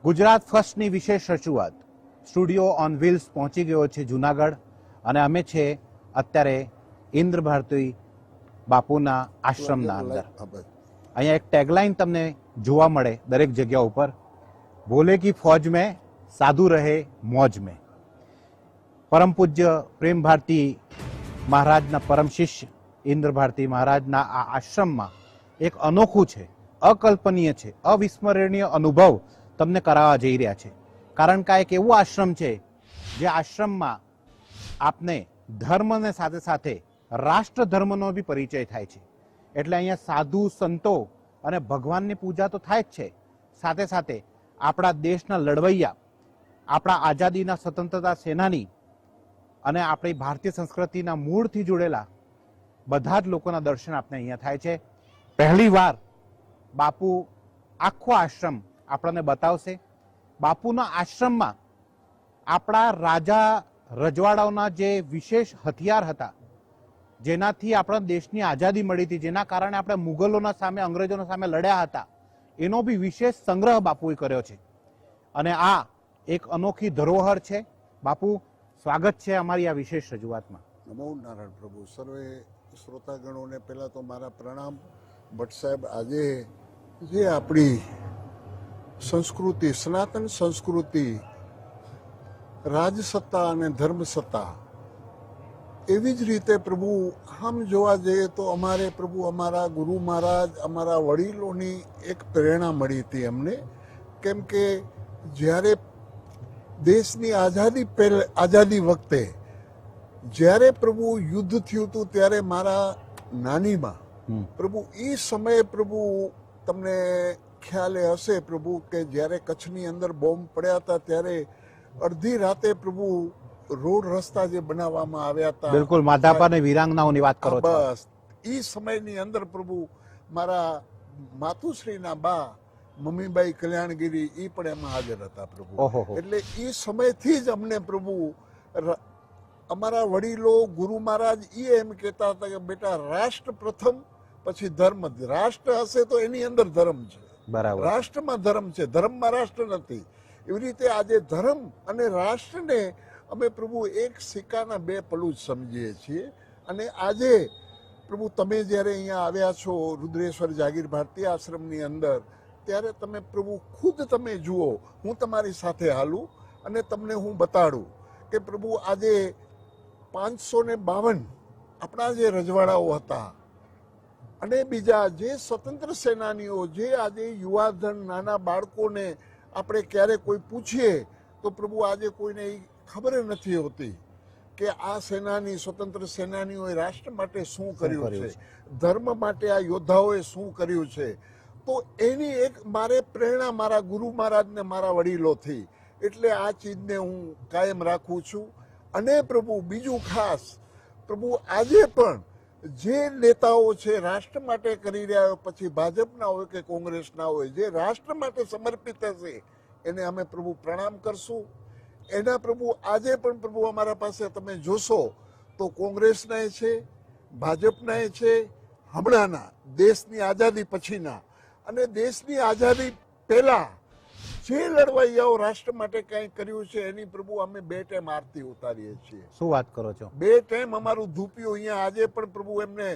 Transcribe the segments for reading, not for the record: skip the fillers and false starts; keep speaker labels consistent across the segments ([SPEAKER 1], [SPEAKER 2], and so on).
[SPEAKER 1] ગુજરાત ફર્સ્ટની વિશેષ રજૂઆત studio on wheels પહોંચી ગયો છે જુનાગઢ, અને અમે છે અત્યારે ઇન્દ્ર ભારતી બાપુના આશ્રમના અંદર. અહીંયા એક ટેગલાઇન તમને જોવા મળે દરેક જગ્યા ઉપર, બોલે કી ફौज में સાધુ રહે मौज में. પરમ પૂજ્ય પ્રેમ ભારતી મહારાજના પરમ શિષ્ય ઇન્દ્ર ભારતી મહારાજના આ આશ્રમમાં એક અનોખું છે, અકલ્પનીય છે, અવિસ્મરણીય અનુભવ તમને કરાવવા જઈ રહ્યા છે. કારણ કે આ એક એવું આશ્રમ છે જે આશ્રમમાં આપને ધર્મને સાથે સાથે રાષ્ટ્ર ધર્મનો બી પરિચય થાય છે. એટલે અહીંયા સાધુ સંતો અને ભગવાનની પૂજા તો થાય જ છે, સાથે સાથે આપણા દેશના લડવૈયા, આપણા આઝાદીના સ્વતંત્રતા સેનાની અને આપણી ભારતીય સંસ્કૃતિના મૂળથી જોડેલા બધા જ લોકોના દર્શન આપણે અહીંયા થાય છે. પહેલી વાર બાપુ આખો આશ્રમ આપણને બતાવશે. બાપુના આશ્રમમાં આપણા રાજા રજવાડાઓના જે વિશેષ હથિયાર હતા, જેનાથી આપણા દેશની આઝાદી મળી હતી, જેના કારણે આપણે મુગલોના સામે, અંગ્રેજોના સામે લડ્યા હતા, એનો બી વિશેષ સંગ્રહ બાપુએ કર્યો છે. અને આ એક અનોખી ધરોહર છે. બાપુ, સ્વાગત છે અમારી આ વિશેષ રજૂઆતમાં.
[SPEAKER 2] નમો નારાયણ પ્રભુ. સર્વે શ્રોતાગણોને પહેલા તો મારા પ્રણામ. ભટ્ટ સાહેબ, આજે જે આપણી સંસ્કૃતિ, સનાતન સંસ્કૃતિ, રાજસત્તા અને ધર્મસત્તા, એવી જ રીતે પ્રભુ આમ જોવા જઈએ તો અમારે પ્રભુ અમારા ગુરુ મહારાજ, અમારા વડીલોની એક પ્રેરણા મળી હતી અમને. કેમ કે જ્યારે દેશની આઝાદી વખતે જ્યારે પ્રભુ યુદ્ધ થયું હતું, ત્યારે મારા નાનીમાં પ્રભુ એ સમયે પ્રભુ તમને ખ્યાલે હશે પ્રભુ કે જ્યારે કચ્છની અંદર બોમ્બ પડ્યા હતા, ત્યારે અડધી રાતે પ્રભુ રોડ રસ્તા જે બનાવવામાં આવ્યા હતા,
[SPEAKER 1] બિલકુલ માધાપર અને વિરાંગનાઓની વાત કરો છો.
[SPEAKER 2] બસ એ સમયની અંદર પ્રભુ મારા માતુશ્રીના બા મમ્મીબાઈ કલ્યાણગીરી એ પણ એમાં હાજર હતા પ્રભુ. એટલે એ સમયથી જ અમને પ્રભુ અમારા વડીલો, ગુરુ મહારાજ એમ કહેતા હતા કે બેટા, રાષ્ટ્ર પ્રથમ, પછી ધર્મ. રાષ્ટ્ર હશે તો એની અંદર ધર્મ છે,
[SPEAKER 1] બરાબર.
[SPEAKER 2] રાષ્ટ્રમાં ધર્મ છે, ધર્મમાં રાષ્ટ્ર નથી. એવી રીતે આજે ધર્મ અને રાષ્ટ્રને અમે પ્રભુ એક સિક્કાના બે પલું જ સમજીએ છીએ. અને આજે પ્રભુ તમે જ્યારે અહીંયા આવ્યા છો રુદ્રેશ્વર જાગીર ભારતી આશ્રમની અંદર, ત્યારે તમે પ્રભુ ખુદ તમે જુઓ, હું તમારી સાથે હાલું અને તમને હું બતાડું કે પ્રભુ આજે 552 આપણા જે રજવાડાઓ હતા અને બીજા જે સ્વતંત્ર સેનાનીઓ, જે આજે યુવાધન, નાના બાળકોને આપણે ક્યારે કોઈ પૂછીએ તો પ્રભુ આજે કોઈને ખબર નથી હોતી કે આ સેનાની, સ્વતંત્ર સેનાનીઓએ રાષ્ટ્ર માટે શું કર્યું છે, ધર્મ માટે આ યોદ્ધાઓએ શું કર્યું છે. તો એની એક મારે પ્રેરણા મારા ગુરુ મહારાજને, મારા વડીલોથી, એટલે આ ચીજને હું કાયમ રાખું છું. અને પ્રભુ બીજું ખાસ પ્રભુ આજે પણ જે નેતાઓ છે રાષ્ટ્ર માટે કરી રહ્યા હોય, પછી ભાજપના હોય કે કોંગ્રેસના હોય, જે રાષ્ટ્ર માટે સમર્પિત હશે એને અમે પ્રભુ પ્રણામ કરશું. એના પ્રભુ આજે પણ પ્રભુ અમારા પાસે તમે જોશો તો કોંગ્રેસના છે, ભાજપના છે, હમણાંના દેશની આઝાદી પછીના અને દેશની આઝાદી પહેલા જે લડવૈયાઓ રાષ્ટ્ર માટે કંઈ કર્યું છે એની પ્રભુ અમે 2 ટાઈમ આરતી ઉતારીએ છીએ.
[SPEAKER 1] શું વાત કરો છો?
[SPEAKER 2] 2 ટાઈમ અમારું ધૂપિયું અહીંયા આજે પણ પ્રભુ એમને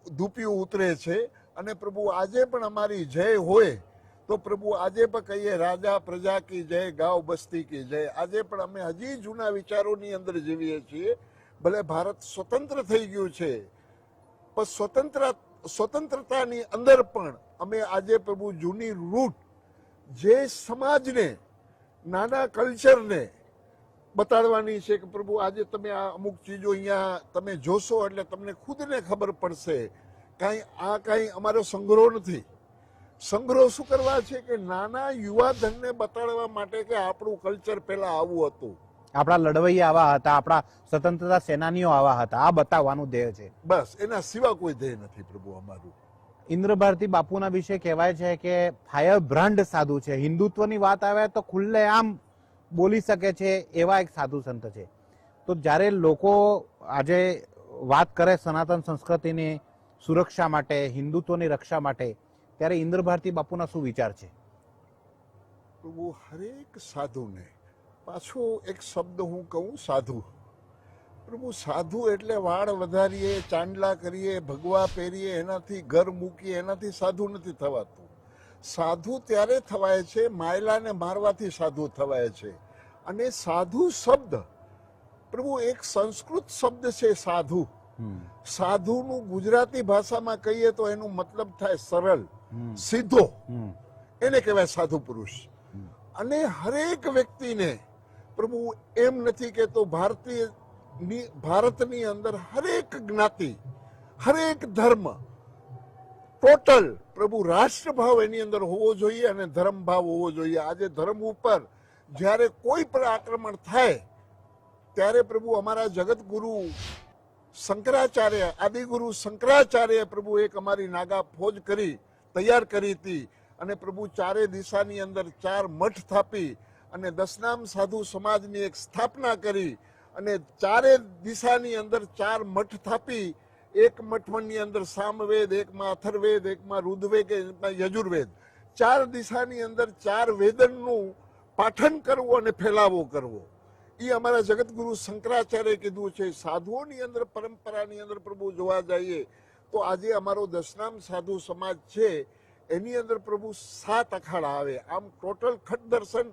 [SPEAKER 2] ધૂપિયું ઉતરે છે. અને પ્રભુ આજે પણ અમારી જય હોય તો પ્રભુ આજે પણ કહીએ, રાજા પ્રજા કી જય, ગાંવ બસ્તી કી જય. આજે પણ અમે હજી જૂના વિચારોની અંદર જીવીએ છીએ. ભલે ભારત સ્વતંત્ર થઈ ગયું છે, પણ સ્વતંત્રતાની અંદર પણ અમે આજે પ્રભુ જૂની રૂટ, જે સમાજને, નાના કલ્ચરને બતાડવાની છે કે પ્રભુ આજે તમે આ અમુક ચીજો અહીંયા તમે જોશો એટલે તમને ખુદને ખબર પડશે. કાંઈ અમારો સંગ્રહ નથી. સંગ્રહ શું કરવા છે કે નાના યુવા ધનને બતાડવા માટે કે આપણું કલ્ચર પહેલા આવું હતું,
[SPEAKER 1] આપણા લડવૈયા આવા હતા, આપણા સ્વતંત્રતા સેનાનીઓ આવા હતા, આ બતાવવાનું ધ્યેય છે.
[SPEAKER 2] બસ એના સિવાય કોઈ ધ્યેય નથી પ્રભુ અમારું.
[SPEAKER 1] ઇન્દ્ર ભારતી બાપુના વિશે કહેવાય છે કે ફાયર બ્રાન્ડ સાધુ છે. હિન્દુત્વની વાત આવે તો ખુલ્લે આમ બોલી શકે છે એવા એક સાધુ સંત છે. તો જ્યારે લોકો આજે વાત કરે સનાતન સંસ્કૃતિની સુરક્ષા માટે, હિન્દુત્વની રક્ષા માટે, ત્યારે ઇન્દ્ર ભારતી બાપુના શું વિચાર છે?
[SPEAKER 2] પ્રભુ હરેક સાધુને, પાછો એક શબ્દ હું કહું, સાધુ. પ્રભુ સાધુ એટલે વાળ વધારીએ, ચાંદલા કરીએ, ભગવા પહેરીએ, એનાથી ઘર મૂકીએ, એનાથી સાધુ નથી થવાતું. સાધુ ત્યારે થવાય છે, માયલાને મારવાથી સાધુ થવાય છે. અને સાધુ શબ્દ પ્રભુ એક સંસ્કૃત શબ્દ છે સાધુ. સાધુનું ગુજરાતી ભાષામાં કહીએ તો એનું મતલબ થાય સરળ, સીધો. એને કહેવાય સાધુ પુરુષ. અને હરેક વ્યક્તિને પ્રભુ એમ નથી કહેતો, ભારતની અંદર હરેક જ્ઞાતિ, હરેક ધર્મ, ટોટલ પ્રભુ રાષ્ટ્રભાવ એની અંદર હોવો જોઈએ અને ધર્મભાવ હોવો જોઈએ. આજે ધર્મ ઉપર જ્યારે કોઈ પણ આક્રમણ થાય ત્યારે પ્રભુ અમારા જગતગુરુ શંકરાચાર્ય, આદિગુરુ શંકરાચાર્ય પ્રભુ એક અમારી નાગા ફોજ તૈયાર કરી હતી. અને પ્રભુ ચારે દિશાની અંદર 4 મઠ સ્થાપી અને દશનામ સાધુ સમાજની એક સ્થાપના કરી. અને ચારે દિશાની અંદર 4 મઠ સ્થાપી. એક મઠની અંદર સામવેદ, એકમાં અથર્વેદ, એકમાં રુદ્રવેદ, એકમાં યજુર્વેદ. 4 દિશાની અંદર 4 વેદનનું પાઠન કરવું અને ફેલાવો કરવો. એ અમારા જગતગુરુ શંકરાચાર્ય કીધું છે. સાધુઓની અંદર, પરંપરાની અંદર પ્રભુ જોવા જઈએ તો આજે અમારો દશનામ સાધુ સમાજ છે, એની અંદર પ્રભુ 7 અખાડા આવે. આમ ટોટલ ખટ દર્શન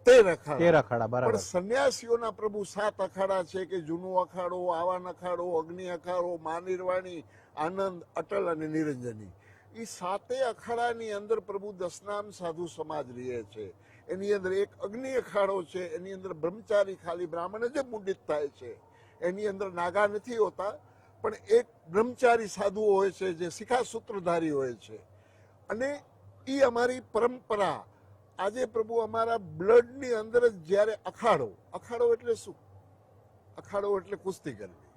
[SPEAKER 2] 13 અખાડા. પણ સંન્યાસીઓના પ્રભુ 7 અખાડા છે કે જૂનો અખાડો, આવાન અખાડો, અગ્નિ અખાડો, માનિર્વાણી, આનંદ, અટલ અને નિરંજની. એ 7 અખાડાની અંદર પ્રભુ દશનામ સાધુ સમાજ રહે છે. એની અંદર એક અગ્નિ અખાડો છે, એની અંદર બ્રહ્મચારી ખાલી બ્રાહ્મણ જ મુંડિત થાય છે. એની અંદર નાગા નથી હોતા, પણ એક બ્રહ્મચારી સાધુ હોય છે જે શિખા સૂત્રધારી હોય છે. અને એ અમારી પરંપરા. આજે પ્રભુ અમારા બ્લડની અંદર જ જ્યારે અખાડો એટલે શું? અખાડો એટલે કુસ્તી કરવી,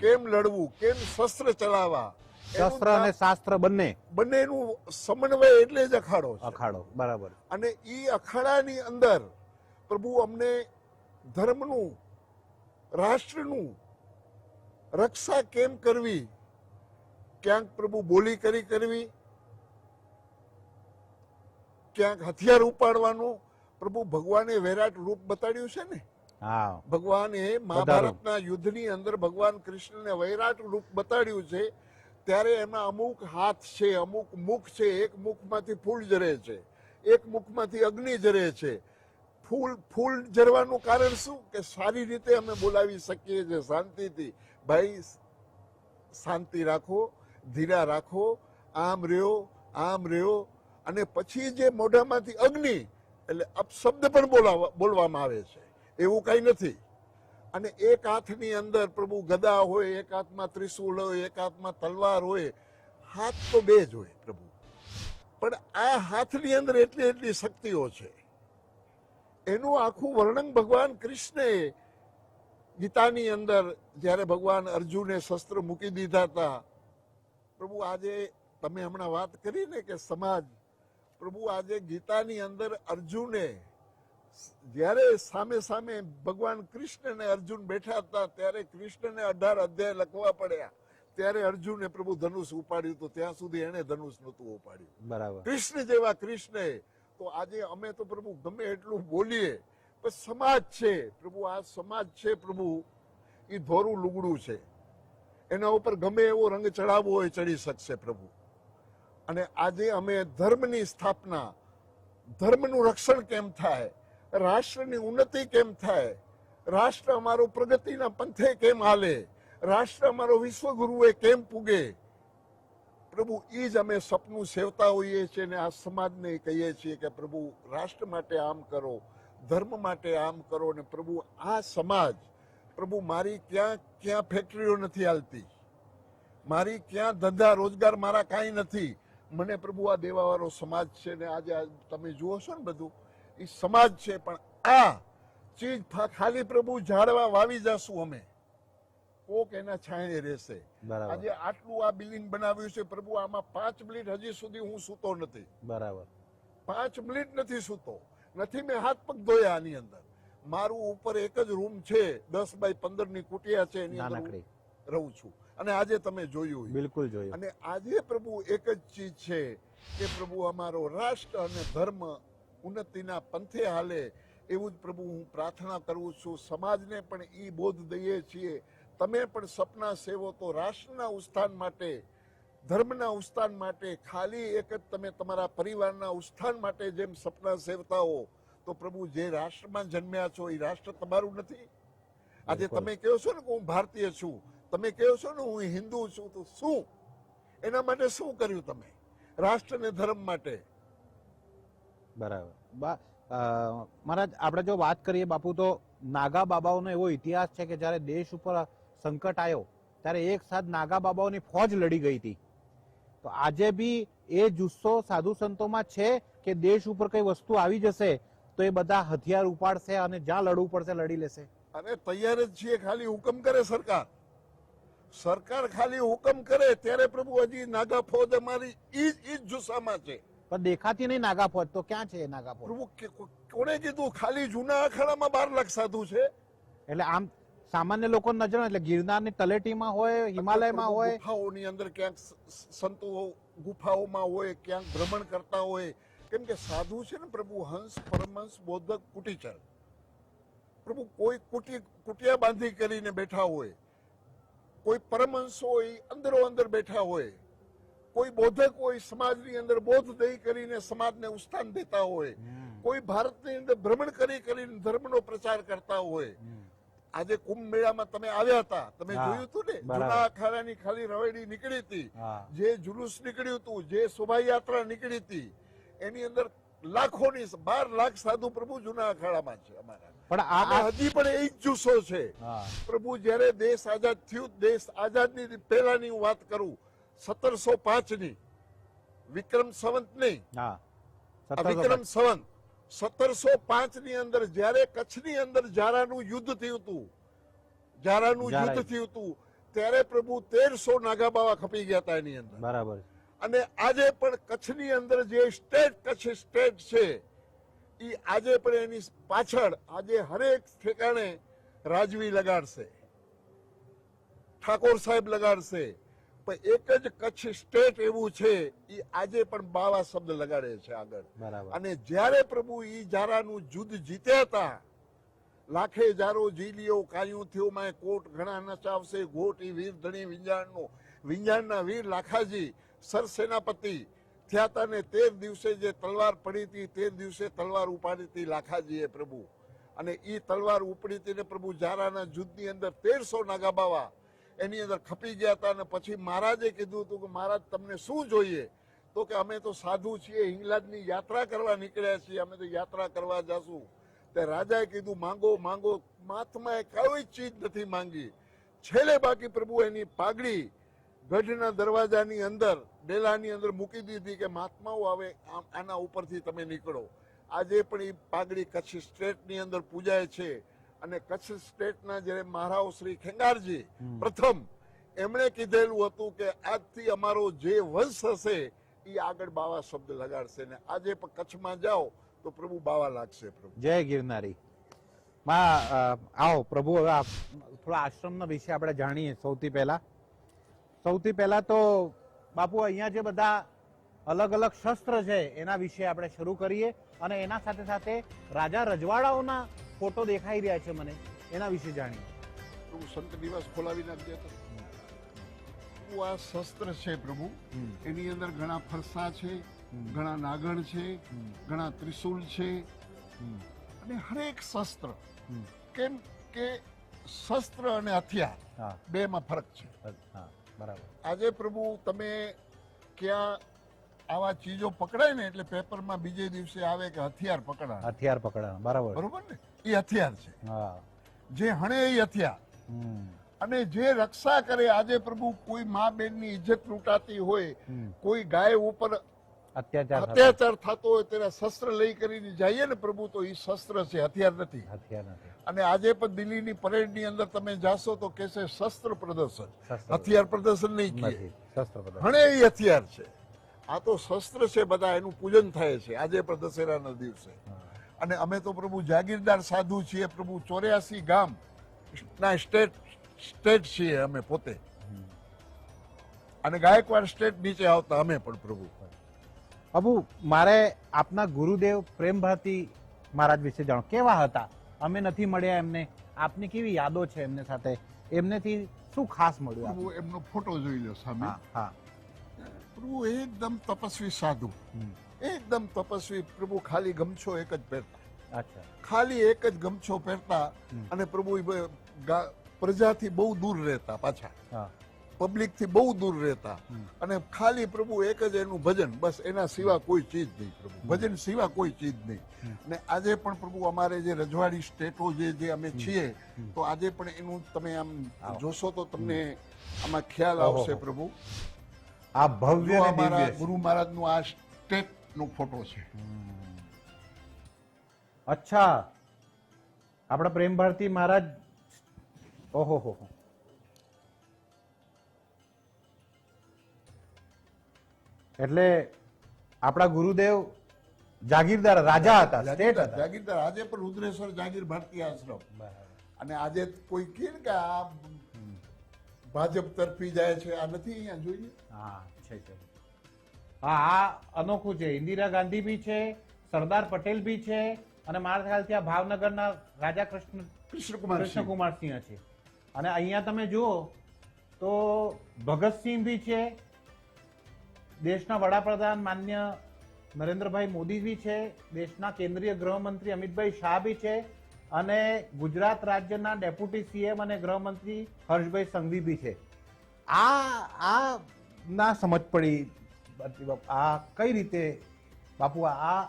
[SPEAKER 2] કેમ લડવું, કેમ શસ્ત્ર ચલાવવા,
[SPEAKER 1] શસ્ત્ર અને શાસ્ત્ર
[SPEAKER 2] બંનેનું સમન્વય એટલે જ અખાડો.
[SPEAKER 1] બરાબર.
[SPEAKER 2] અને એ અખાડાની અંદર પ્રભુ અમને ધર્મનું, રાષ્ટ્રનું રક્ષા કેમ કરવી, ક્યાંક પ્રભુ બોલી કરવી, ક્યાંક હથિયાર ઉપાડવાનું. પ્રભુ ભગવાને વૈરાટ રૂપ બતાડ્યું છે ને. ભગવાને મહાભારતના યુદ્ધની અંદર ભગવાન કૃષ્ણને વૈરાટ રૂપ બતાડ્યું છે. ત્યારે એમાં અમુક હાથ છે, અમુક મુખ છે. એક મુખમાંથી ફૂલ જરે છે, એક મુખમાંથી અગ્નિ જરે છે. ફૂલ જરવાનું કારણ શું? કે સારી રીતે અમે બોલાવી શકીએ છીએ શાંતિથી, ભાઈ શાંતિ રાખો, ધીરા રાખો, આમ રહ્યો. અને પછી જે મોઢામાંથી અગ્નિ એટલે અપશબ્દ પણ બોલવામાં આવે છે, એવું કઈ નથી. અને એક હાથની અંદર પ્રભુ ગદા હોય, એક હાથમાં ત્રિશૂળ હોય, એક હાથમાં તલવાર હોય. હાથ તો 2 જ હોય પ્રભુ, પણ આ હાથની અંદર એટલી શક્તિઓ છે. એનું આખું વર્ણન ભગવાન કૃષ્ણે ગીતાની અંદર જ્યારે ભગવાન અર્જુને શસ્ત્ર મૂકી દીધા હતા. પ્રભુ આજે તમે હમણાં વાત કરી ને કે સમાજ, પ્રભુ આજે ગીતાની અંદર અર્જુને જ્યારે સામે ભગવાન કૃષ્ણ અને અર્જુન બેઠા હતા ત્યારે કૃષ્ણને 18 અધ્યાય લખવા પડ્યા. ત્યારે અર્જુને પ્રભુ ધનુષ ઉપાડ્યું તો ત્યાં સુધી એને ધનુષ નહોતું ઉપાડ્યું.
[SPEAKER 1] બરાબર.
[SPEAKER 2] કૃષ્ણ જેવા કૃષ્ણે. તો આજે અમે તો પ્રભુ ગમે એટલું બોલીએ પણ સમાજ છે પ્રભુ, આ સમાજ છે પ્રભુ, એ ધોરું લુગડું છે. એના ઉપર ગમે એવો રંગ ચડાવવો હોય ચડી શકશે પ્રભુ. અને આજે અમે ધર્મની સ્થાપના, ધર્મનું રક્ષણ કેમ થાય, રાષ્ટ્રની ઉન્નતિ કેમ થાય, રાષ્ટ્ર અમારો પ્રગતિના પંથે કેમ હાલે, રાષ્ટ્ર અમારો વિશ્વગુરુએ કેમ પૂગે, પ્રભુ એ જ અમે સપનું સેવતા હોઈએ છીએ. ને આ સમાજને કહીએ છીએ કે પ્રભુ રાષ્ટ્ર માટે આમ કરો, ધર્મ માટે આમ કરો. ને પ્રભુ આ સમાજ, પ્રભુ મારી ક્યાં ફેક્ટરીઓ નથી હાલતી, મારી ક્યાં ધંધા રોજગાર મારા કાંઈ નથી. મને પ્રભુ આ દેવાવાળો સમાજ છે. ને આજે તમે જુઓ છો ને બધું એ સમાજ છે. પણ આ ચીજ ખાલી પ્રભુ ઝાડવા વાવી જશું અમે, કોક એના છાંયે રહેશે. આજે આટલું આ બિલ્ડિંગ બનાવ્યું છે પ્રભુ, આમાં 5 મિનિટ હજી સુધી હું સૂતો નથી. બરાબર. 5 મિનિટ નથી સૂતો, નથી મેં હાથ પગ ધોયા. આની અંદર મારું ઉપર એક જ રૂમ છે, 10 બાય 15 ની કુટિયા છે, એની અંદર રહું છું. અને આજે તમે જોયું, બિલકુલ જોયું. અને આજે પ્રભુ એક જ ચીજ છે કે પ્રભુ અમારો રાષ્ટ્ર અને ધર્મ ઉન્નતિના પંથે હાલે એવું જ પ્રભુ હું પ્રાર્થના કરું છું. સમાજને પણ એ બોધ દઈએ છીએ, તમે પણ સપના સેવો તો રાષ્ટ્રના ઉત્થાન માટે, ધર્મના ઉત્થાન માટે, ખાલી એક જ તમે તમારા પરિવારના ઉત્થાન માટે જેમ સપના સેવતા હો, તો પ્રભુ જે રાષ્ટ્રમાં જન્મ્યા છો એ રાષ્ટ્ર તમારું નથી? આજે તમે કહો છો ને કે હું ભારતીય છું, તમે કહો છો ને હું હિન્દુ છું, તો શું એના માટે શું કર્યું તમે રાષ્ટ્ર ને ધર્મ માટે?
[SPEAKER 1] બરાબર. મહારાજ, આપણે જો વાત કરીએ બાપુ, તો નાગા બાબાઓનો એવો ઇતિહાસ છે કે જ્યારે દેશ ઉપર સંકટ આવ્યો ત્યારે એક સાથ નાગા બાબાઓની ફોજ લડી ગઈ હતી. તો આજે બી એ જુસ્સો સાધુ સંતોમાં છે કે દેશ ઉપર કઈ વસ્તુ આવી જશે તો એ બધા હથિયાર ઉપાડશે અને જ્યાં લડવું પડશે લડી લેશે?
[SPEAKER 2] અરે તૈયાર જ છીએ, ખાલી હુકમ કરે સરકાર. સરકાર ખાલી હુકમ કરે ત્યારે પ્રભુ હજી નાગા ફોજ અમારી ઈ જ જુસ્સામાં છે.
[SPEAKER 1] પણ દેખાતી નહીં નાગા ફોજ, તો ક્યાં છે એ નાગા ફોજ?
[SPEAKER 2] પ્રભુ કોને કીધું ખાલી જૂના અખાડામાં 12 લાખ સાધુ છે?
[SPEAKER 1] એટલે આમ સામાન્ય લોકો નજર, એટલે ગિરનારની તલેટીમાં હોય, હિમાલયમાં હોય,
[SPEAKER 2] ગુફાઓની અંદર ક્યાંક સંતો ગુફાઓમાં હોય, ક્યાંક ભ્રમણ કરતા હોય. કેમ કે સાધુ છે ને પ્રભુ હંસ, પરમહંસ, બોધક, કુટીચર. પ્રભુ કોઈ કુટિયા બાંધી કરીને બેઠા હોય, કોઈ પરમહંસ હોય અંદરો અંદર બેઠા હોય, કોઈ બોધક હોય સમાજની અંદર બોધ દઈ કરીને સમાજને ઉત્થાન દેતા હોય, કોઈ ભારતની અંદર ભ્રમણ કરીને ધર્મનો પ્રચાર કરતા હોય. આજે કુંભ મેળામાં તમે આવ્યા હતા, તમે જોયું હતું ને, જૂના અખાડાની ખાલી રવેડી નીકળી હતી, જે જુલુસ નીકળ્યું હતું, જે શોભાયાત્રા નીકળી હતી, એની અંદર લાખોની 12 લાખ સાધુ પ્રભુ જૂના અખાડામાં છે અમારા. પણ હજી પણ એ જ જુસ્સો છે પ્રભુ. જયારે દેશ આઝાદ થયું, દેશ આઝાદની પહેલાની હું વાત કરું, 1705 ની, વિક્રમ સંવત નહીં, વિક્રમ સંવત 1705 ની અંદર જયારે કચ્છની અંદર જારાનું યુદ્ધ થયું હતું, ત્યારે પ્રભુ 1300 નાગા બાવા ખપી ગયા હતા એની અંદર.
[SPEAKER 1] બરાબર.
[SPEAKER 2] અને આજે પણ કચ્છની અંદર જે કચ્છ સ્ટેટ છે, એ આજે પણ એની પાછળ આજે હરેક ઠેકાણે રાજવી લગાડશે, ઠાકોર સાહેબ લગાડશે, પણ એક જ કચ્છ સ્ટેટ એવું છે એ આજે પણ બાવા શબ્દ લગાડે છે આગળ. અને જ્યારે પ્રભુ ઈ જારાનું યુદ્ધ જીત્યા હતા, લાખે જારો જીલ્યો કાયું થયો માય કોટ, ઘણા નચાવશે ગોટ, ઈ વીર ધણી વિંજાણના વીર લાખાજી સરસેનાપતિ થયા હતા ને 13 દિવસે જે તલવાર પડી હતી, 13 દિવસે તલવાર ઉપાડી હતી લાખાજીએ પ્રભુ. અને ઈ તલવાર ઉપડી હતી ને પ્રભુ જારાના યુદ્ધની અંદર 1300 નાગા બાવા એની અંદર ખપી ગયા હતા. અને પછી મહારાજે કીધું હતું કે મહારાજ તમને શું જોઈએ? તો કે અમે તો સાધુ છીએ, હિંગલાજની યાત્રા કરવા નીકળ્યા છીએ, અમે તો યાત્રા કરવા જાશું. તે રાજાએ કીધું માંગો માંગો. મહાત્માએ કોઈ ચીજ નથી માંગી. છેલ્લે બાકી પ્રભુ એની પાઘડી ગઢના દરવાજાની અંદર, ડેલાની અંદર મૂકી દીધી કે મહાત્માઓ આવે, આના ઉપરથી તમે નીકળો. આજે પણ એ પાઘડી કચ્છ સ્ટેટની અંદર પૂજાય છે. અને કચ્છ સ્ટેટના જે મહારાવ શ્રી ખેંગારજી પ્રથમ, એમણે કીધેલું હતું કે આજથી અમારો જે વંશ હશે એ આગળ બાવા શબ્દ લગાડશે. ને આજે પણ કચ્છમાં જાઓ તો પ્રભુ બાવા લાગશે. પ્રભુ
[SPEAKER 1] જય ગિરનારી. આવો પ્રભુ, હવે થોડા આશ્રમના વિશે આપણે જાણીએ. સૌથી પહેલા તો બાપુ, અહીંયા જે બધા અલગ અલગ શસ્ત્ર છે એના વિશે આપણે શરૂ કરીએ, અને એના સાથે સાથે રાજા રજવાડાઓના ફોટો દેખાઈ રહ્યા છે મને, એના વિશે જાણીએ.
[SPEAKER 2] પ્રભુ સંત નિવાસ ખોલાવી નાખજે. તો આ શસ્ત્ર છે પ્રભુ, એની અંદર ઘણા ફરસા છે, ઘણા નાગણ છે, ઘણા ત્રિશુલ છે. અને હરેક શસ્ત્ર, કેમ કે શસ્ત્ર અને હથિયાર બેમાં ફરક છે.
[SPEAKER 1] બરાબર.
[SPEAKER 2] આજે પ્રભુ તમે ક્યાં આવા ચીજો પકડાય ને એટલે પેપરમાં બીજે દિવસે આવે કે હથિયાર પકડા. બરોબર ને? એ હથિયાર છે. જે હણે એ હથિયાર. અને જે રક્ષા કરે, આજે પ્રભુ કોઈ મા બેન ની ઇજ્જત લૂંટાતી હોય, કોઈ ગાય ઉપર અત્યાચાર થતો હોય, તેના શસ્ત્ર લઈ કરીને જઈએ ને પ્રભુ, તો એ શસ્ત્ર છે, હથિયાર નથી. અને આજે પણ દિલ્હીની પરેડની અંદર તમે જાશો તો કહેશે શસ્ત્ર પ્રદર્શન, હથિયાર પ્રદર્શન નહીં કહે, હણે એ હથિયાર છે. આ તો શસ્ત્ર છે બધા, એનું પૂજન થાય છે આજે પણ દશેરાના દિવસે. અને અમે તો પ્રભુ જાગીરદાર સાધુ છીએ પ્રભુ, 84 ગામ ના સ્ટેટ છીએ અમે પોતે. અને ગાયકવાડ સ્ટેટ નીચે આવતા અમે પણ પ્રભુ.
[SPEAKER 1] બાપુ મારે આપના ગુરુદેવ પ્રેમ ભારતી મહારાજ વિશે જાણો, કેવા હતા? અમે નથી મળ્યા એમને, આપની કેવી યાદો છે એમને સાથે, એમનેથી શું ખાસ મળ્યું
[SPEAKER 2] પ્રભુ
[SPEAKER 1] આપને?
[SPEAKER 2] એમનો ફોટો જોઈ લો સામે.
[SPEAKER 1] હા હા.
[SPEAKER 2] પ્રભુ એકદમ તપસ્વી સાધુ,
[SPEAKER 1] હમ.
[SPEAKER 2] એકદમ તપસ્વી. પ્રભુ ખાલી ગમછો એક જ પહેરતા,
[SPEAKER 1] અચ્છા.
[SPEAKER 2] ખાલી એક જ ગમછો પહેરતા.
[SPEAKER 1] હમ.
[SPEAKER 2] અને પ્રભુ પ્રજાથી બહુ દૂર રહેતા, પાછા
[SPEAKER 1] હા.
[SPEAKER 2] પબ્લિક થી બહુ દૂર રહેતા.
[SPEAKER 1] હમ.
[SPEAKER 2] અને ખાલી પ્રભુ એક જ એનું ભજન, બસ એના સિવા કોઈ ચીજ નહીં. પ્રભુ ભજન સિવા કોઈ ચીજ નહીં. અને આજે પણ પ્રભુ અમારે જે રજવાડી સ્ટેટો જે અમે છીએ, તો આજે પણ એનું તમે આમ જોશો તો તમને આમાં ખ્યાલ આવશે.
[SPEAKER 1] ઓહો.
[SPEAKER 2] પ્રભુ
[SPEAKER 1] આ ભવ્ય
[SPEAKER 2] જો
[SPEAKER 1] અને
[SPEAKER 2] અમારા
[SPEAKER 1] દિવ્ય છે.
[SPEAKER 2] ગુરુ મહારાજ નું આ સ્ટેટ નો ફોટો છે.
[SPEAKER 1] અચ્છા, આપણા પ્રેમ ભારતી મહારાજ. ઓહો હો. એટલે આપણા ગુરુદેવ જાગીરદાર રાજા હતા, સ્ટેટ હતા.
[SPEAKER 2] જાગીરદાર. આજે પણ રુદ્રેશ્વર જાગીર ભારતીય આશ્રમ. અને આજે કોઈ કહે ને કે આ ભાજપ તરફી જાય છે, આ નથી. અહીંયા જોઈએ.
[SPEAKER 1] હા છે. હા, આ અનોખું છે. ઇન્દિરા ગાંધી બી છે, સરદાર પટેલ બી છે, અને મારા ખ્યાલથી આ ભાવનગરના રાજા કૃષ્ણકુમાર સિંહ છે. અને અહીંયા તમે જુઓ તો ભગતસિંહ બી છે, દેશના વડાપ્રધાન માન્ય નરેન્દ્રભાઈ મોદી બી છે, દેશના કેન્દ્રીય ગૃહમંત્રી અમિતભાઈ શાહ બી છે, અને ગુજરાત રાજ્યના ડેપ્યુટી સીએમ અને ગૃહમંત્રી હર્ષભાઈ સંઘવી બી છે. આ ના સમજ પડી આ કઈ રીતે બાપુ? આ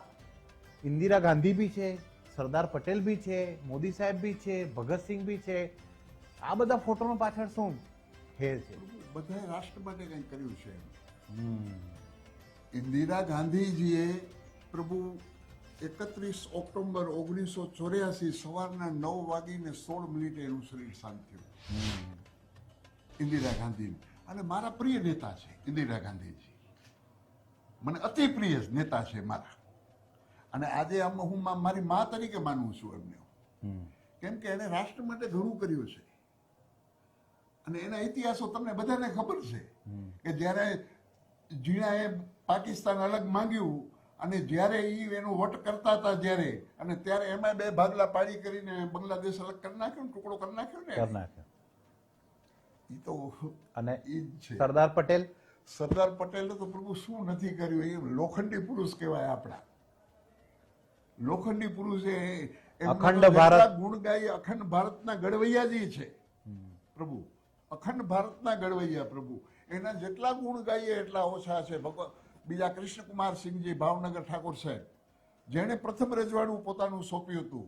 [SPEAKER 1] ઇન્દિરા ગાંધી બી છે, સરદાર પટેલ બી છે, મોદી સાહેબ બી છે, ભગતસિંહ બી છે. આ બધા ફોટોનો પાછળ શું ખેલ છે?
[SPEAKER 2] બધા રાષ્ટ્ર માટે કંઈ કર્યું છે. ઇન્દિરા ગાંધીજીએ પ્રભુ 31 ઓક્ટોબર 1984 સવારના 9:16 એનું શરીર શાંત થયું. ઇન્દિરા ગાંધી અને મારા પ્રિય નેતા છે. ઇન્દિરા ગાંધીજી મને અતિ પ્રિય નેતા છે મારા. અને આજે હું મારી મા તરીકે માનું છું એમને. કેમ કે એને રાષ્ટ્ર માટે ઘણું કર્યું છે. અને એના ઇતિહાસો તમને બધાને ખબર છે કે જ્યારે જીણાએ પાકિસ્તાન અલગ માંગ્યું અને જ્યારે એનો વટ કરતા હતા જ્યારે, અને ત્યારે એમાં 2 ભાગલા પાડી કરીને બાંગ્લાદેશ અલગ કરી નાખ્યો ને, ટુકડો કરી નાખ્યો ને. એ તો
[SPEAKER 1] અને
[SPEAKER 2] એ જ છે.
[SPEAKER 1] સરદાર પટેલ,
[SPEAKER 2] સરદાર પટેલે તો પ્રભુ શું નથી કર્યું. એ લોખંડી પુરુષ કહેવાય આપણા. લોખંડી પુરુષ એ
[SPEAKER 1] અખંડ ભારત
[SPEAKER 2] ગુણ ગાય. અખંડ ભારતના ગડવૈયાજી છે પ્રભુ. અખંડ ભારતના ગડવૈયા પ્રભુ. એના જેટલા ગુણ ગાઈએ એટલા ઓછા છે. બીજા કૃષ્ણકુમાર સિંહજી ભાવનગર ઠાકોર સાહેબ, જેણે પ્રથમ રજવાડું પોતાનું સોંપ્યું હતું.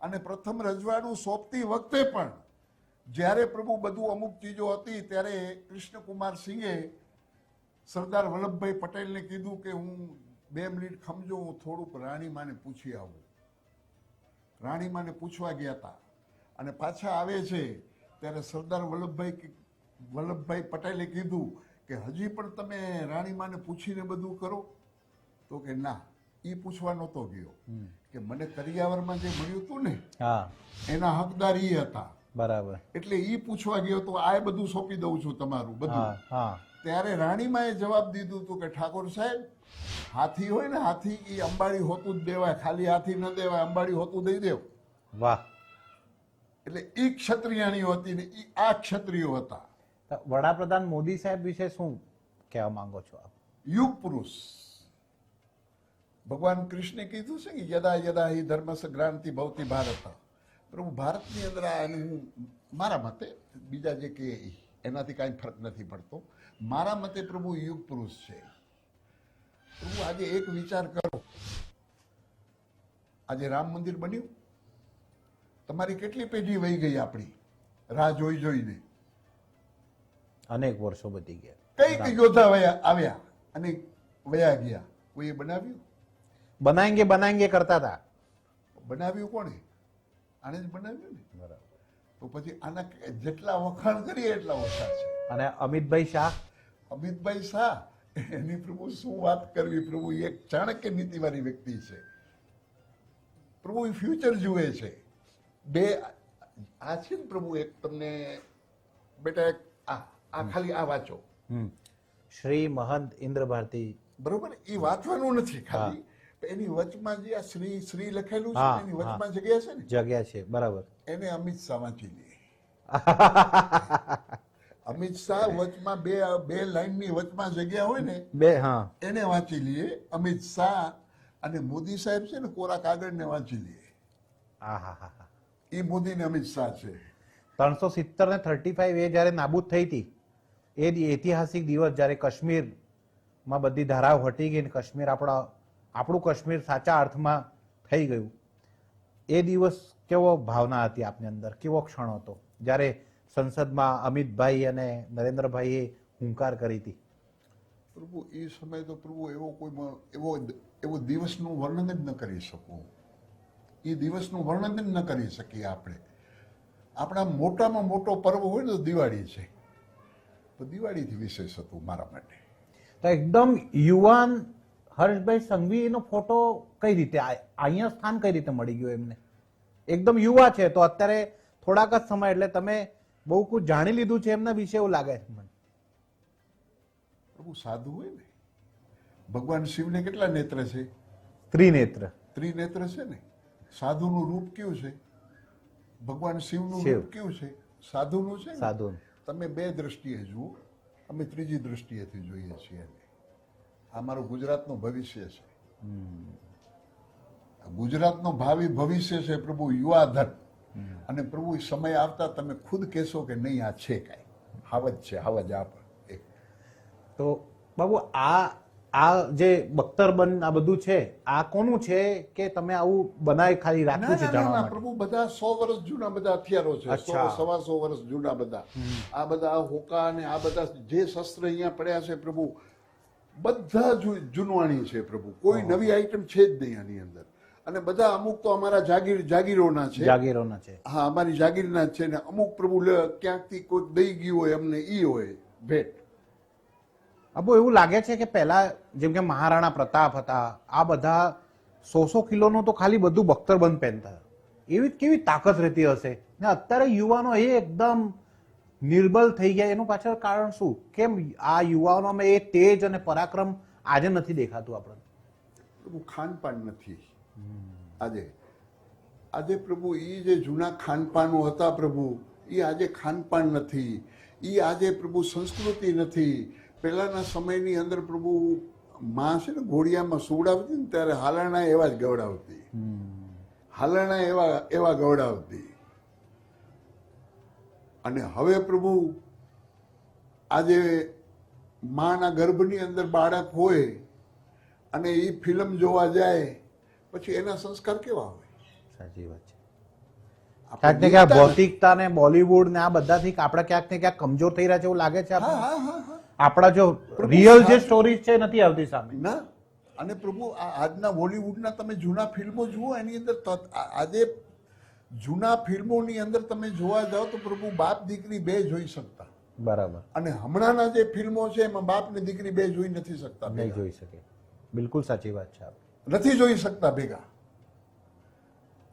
[SPEAKER 2] અને પ્રથમ રજવાડું સોંપતી વખતે પણ જ્યારે પ્રભુ બધું અમુક ચીજો હતી, ત્યારે કૃષ્ણકુમાર સિંહે સરદાર વલ્લભભાઈ પટેલને કીધું કે હું 2 મિનિટ ખમજો, હું થોડુંક રાણીમાને પૂછી આવું. રાણીમાને પૂછવા ગયા હતા અને પાછા આવે છે ત્યારે સરદાર વલ્લભભાઈ પટેલે કીધું કે હજી પણ તમે રાણીમાને પૂછીને બધું કરો? તો કે ના, એ પૂછવા નહોતો ગયો. કે મને કરિયાવરમાં જે મળ્યું હતું ને, એના હકદાર ઈ હતા.
[SPEAKER 1] બરાબર.
[SPEAKER 2] એટલે ઈ પૂછવા ગયો તો આ બધું સોંપી દઉં છું તમારું બધું. ત્યારે રાણીમાએ જવાબ દીધું હતું કે ઠાકોર સાહેબ, હાથી હોય ને, હાથી એ અંબાડી હોતું જ દેવાય, ખાલી હાથી ન દેવાય, અંબાડી હોતું દઈ દેવ.
[SPEAKER 1] વાહ.
[SPEAKER 2] એટલે ઈ ક્ષત્રિયાણીઓ હતી ને ઈ આ ક્ષત્રિયો હતા.
[SPEAKER 1] વડાપ્રધાન મોદી સાહેબ વિશે શું કહેવા માંગો છો આપ?
[SPEAKER 2] યુગ પુરુષ. ભગવાન કૃષ્ણે કીધું છે કે યદા યદા હિ ધર્મસ ગ્રાંતિ ભવતિ ભારત. પ્રભુ ભારતની અંદર હું મારા મતે, બીજા જે કે એનાથી કાંઈ ફરક નથી પડતો, મારા મતે પ્રભુ યુગ પુરુષ છે. પ્રભુ આજે એક વિચાર કરો, આજે રામ મંદિર બન્યું, તમારી કેટલી પેઢી વહી ગઈ આપણી રાહ જોઈ જોઈને?
[SPEAKER 1] અનેક વર્ષો બધી ગયા.
[SPEAKER 2] કઈ યોદ્ધા આવ્યા અને વયા ગયા. કોઈએ બનાવ્યું?
[SPEAKER 1] બનાએંગે કરતા હતા.
[SPEAKER 2] બનાવ્યું કોણે? આને જ બનાવ્યું ને.
[SPEAKER 1] બરાબર.
[SPEAKER 2] તો પછી આના જેટલા વખાણ કરીએ એટલા ઓછા છે.
[SPEAKER 1] અને અમિતભાઈ શાહ,
[SPEAKER 2] અમિતભાઈ શાહ, એની પ્રભુ શું વાત કરવી. પ્રભુ એક ચાણક્ય નીતિવાળી વ્યક્તિ છે. પ્રભુ એ ફ્યુચર જુએ છે. આ છે ને પ્રભુ, એક તમને બેટા એક આ ખાલી આ વાંચો.
[SPEAKER 1] શ્રી મહંત ઇન્દ્ર ભારતી
[SPEAKER 2] બરોબર, એ વાંચવાનું નથી ખાલી, એની વચમાં જે આ શ્રી શ્રી લખેલું છે
[SPEAKER 1] હા,
[SPEAKER 2] ને, એની વચમાં જગ્યા છે ને,
[SPEAKER 1] જગ્યા છે, બરાબર.
[SPEAKER 2] એને અમિત શાહ વાંચી લે. અમિત શાહ વચમાં બે લાઈનની વચમાં જગ્યા હોય ને,
[SPEAKER 1] બે, હા,
[SPEAKER 2] એને વાંચી લઈએ અમિત શાહ. અને મોદી સાહેબ છે ને, કોરા કાગળને વાંચી લઈએ.
[SPEAKER 1] હા, હા, હા.
[SPEAKER 2] એ મોદી ને અમિત શાહ છે.
[SPEAKER 1] 370 ને 35 એ જયારે નાબૂદ થઈ હતી, એ ઐતિહાસિક દિવસ જયારે કાશ્મીરમાં બધી ધારાઓ હટી ગઈ ને કાશ્મીર આપણું કાશ્મીર સાચા અર્થમાં થઈ ગયું, એ દિવસ કેવો ભાવના હતી આપની અંદર, કેવો ક્ષણ હતો જ્યારે સંસદમાં અમિતભાઈ અને નરેન્દ્રભાઈએ હુંકાર કરી હતી?
[SPEAKER 2] પ્રભુ એ સમય તો પ્રભુ એવો દિવસનું વર્ણન જ ન કરી શકું. એ દિવસનું વર્ણન જ ન કરી શકીએ આપણે. આપણા મોટામાં મોટો પર્વ હોય ને તો દિવાળી છે, તો દિવાળીથી વિશેષ હતું મારા માટે.
[SPEAKER 1] તો એકદમ યુવાન હર્ષભાઈ સંઘવીનો ફોટો કઈ રીતે અહીંયા સ્થાન કઈ રીતે મળી ગયું એમને? એકદમ યુવા છે તો અત્યારે થોડાક જ સમય એટલે તમે બહુ કુછ જાણી લીધું છે એમના વિશે એવું લાગે છે મને.
[SPEAKER 2] પ્રભુ સાધુ હોય ને, ભગવાન શિવને કેટલા નેત્ર છે?
[SPEAKER 1] ત્રિનેત્ર.
[SPEAKER 2] ત્રિનેત્ર છે ને. સાધુનું રૂપ કેવું છે? ભગવાન શિવનું
[SPEAKER 1] શિવ.
[SPEAKER 2] રૂપ કેવું છે? સાધુનું છે ને.
[SPEAKER 1] સાધુ.
[SPEAKER 2] તમે બે દ્રષ્ટિએ જુઓ, અમે ત્રીજી દ્રષ્ટિએથી જોઈએ છીએ. આ મારું ગુજરાતનું ભવિષ્ય છે. ગુજરાતનું ભાવિ ભવિષ્ય છે પ્રભુ, યુવાધન. અને પ્રભુ સમય આવતા તમે ખુદ કહેશો કે નહીં આ છે કાંઈ, હાવજ છે, હાવજ આપ.
[SPEAKER 1] તો બાબુ આ જે બખ્તરબંધ આ બધું છે, આ કોનું છે કે તમે આવું બનાવી ખાલી રાખ્યું છે જાણવા માટે?
[SPEAKER 2] પ્રભુ બધા 100 વર્ષ જૂના બધા હથિયારો છે, 100 સવા 100 વર્ષ જૂના બધા. આ બધા હોકા ને આ બધા જે શસ્ત્ર અહીંયા પડ્યા છે પ્રભુ, બધા જૂનવાણી છે પ્રભુ, કોઈ નવી આઈટમ છે જ નહીં આની અંદર. અને બધા અમુક તો અમારા જાગીરોના છે.
[SPEAKER 1] જાગીરોના છે.
[SPEAKER 2] હા, અમારી જાગીરના જ છે ને અમુક પ્રભુ ક્યાંકથી કોઈ દઈ ગયું હોય અમને, ઈ હોય ભેટ.
[SPEAKER 1] અબુ એવું લાગે છે કે પહેલા જેમ કે મહારાણા પ્રતાપ હતા, આ બધા 100 કિલોનું તો ખાલી બધું બખ્તરબંધ પહેરતા, એવી કેવી તાકાત રહેતી હશે ને અત્યારે યુવાનો એ એકદમ નિર્બલ થઈ ગયા? એનું પાછળ કારણ શું? કેમ આ યુવાનોમાં એ તેજ અને પરાક્રમ આજે નથી દેખાતું આપણને?
[SPEAKER 2] પ્રભુ ખાનપાન નથી આજે પ્રભુ. એ જે જૂના ખાનપાનો હતા પ્રભુ, એ આજે ખાનપાન નથી. એ આજે પ્રભુ સંસ્કૃતિ નથી. પહેલાના સમયની અંદર પ્રભુ માં છે ને ઘોડિયામાં સુવડાવતી ને ત્યારે હાલરણા એવા જ ગવડાવતી, હાલરણા એવા ગવડાવતી. અને હવે પ્રભુ આજે માના ગર્ભની અંદર બાળક હોય અને એ ફિલ્મ જોવા જાય પછી એના સંસ્કાર કેવા હોય?
[SPEAKER 1] સાચી વાત છે. ક્યાંક ને ક્યાંક ભૌતિકતા ને બોલિવૂડ ને આ બધાથી આપણે ક્યાંક ને ક્યાંક કમજોર થઈ રહ્યા છે એવું લાગે છે. આપણા જો રિયલ જે સ્ટોરી છે નથી આવતી સામે
[SPEAKER 2] ના. અને પ્રભુ આજના બોલિવૂડના તમે જૂના ફિલ્મો જુઓ, એની અંદર આજે જૂના ફિલ્મોની અંદર તમે જોવા જાઓ તો પ્રભુ બાપ દીકરી બે જોઈ શકતા.
[SPEAKER 1] બરાબર. અને
[SPEAKER 2] હમણાંના જે ફિલ્મો છે એમાં બાપ ને દીકરી બે જોઈ નથી શકતા.
[SPEAKER 1] નહીં જોઈ શકે. બિલકુલ સાચી વાત છે.
[SPEAKER 2] નથી જોઈ શકતા ભેગા.